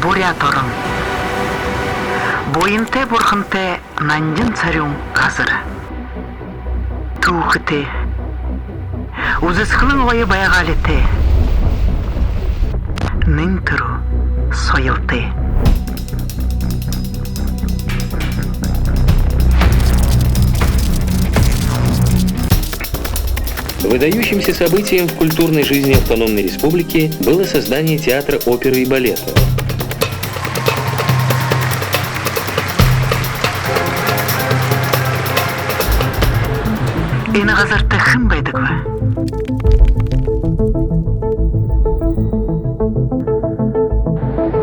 буряторың. Бойынте бұрқынте нандин царюм қазыр. Тухыте. Узысқының ойы баяғалете. Нын тұру сойылте. Выдающимся событием в культурной жизни автономной республики было создание театра оперы и балета. Ені қазірті кім байдық ба?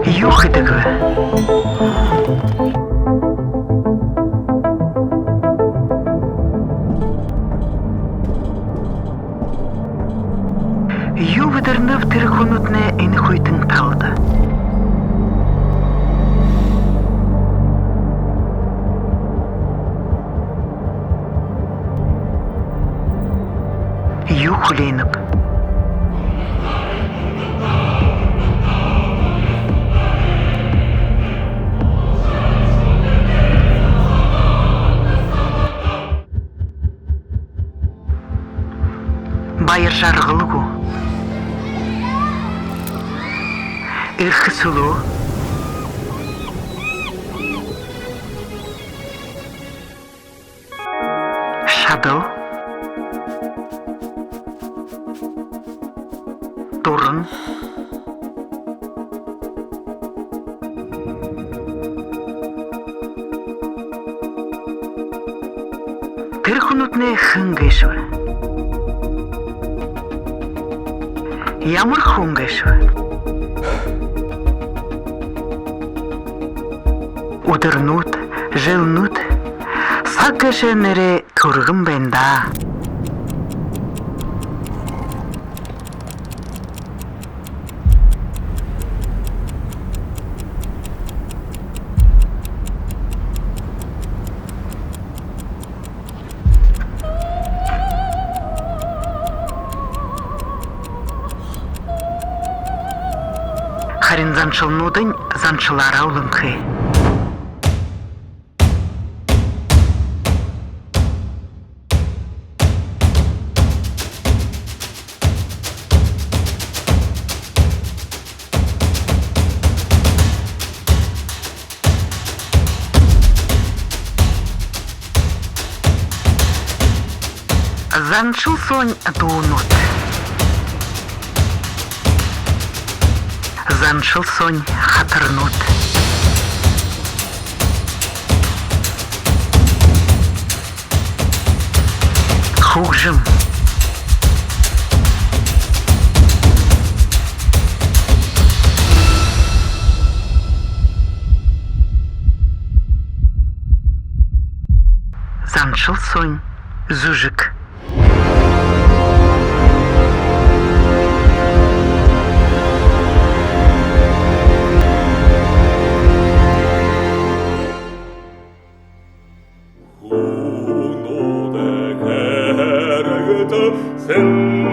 Юх едік ба? Ю видернив тирихонутне ені хуйтын талды. Ю хуленіп. Байыр жарғылығу. Ирхі сұлу. Шадыл. Турын. Тірхунутне хынгайшвы. Ямыр хунгайшвы. Удырнут, жылнут, саккашенере тургын бенда. Харин заншылнудың заншылары аулынқы. Заншыл сонь дуынут. Заншыл сонь хатырнут. Хужым. Заншыл сонь зужик. Sen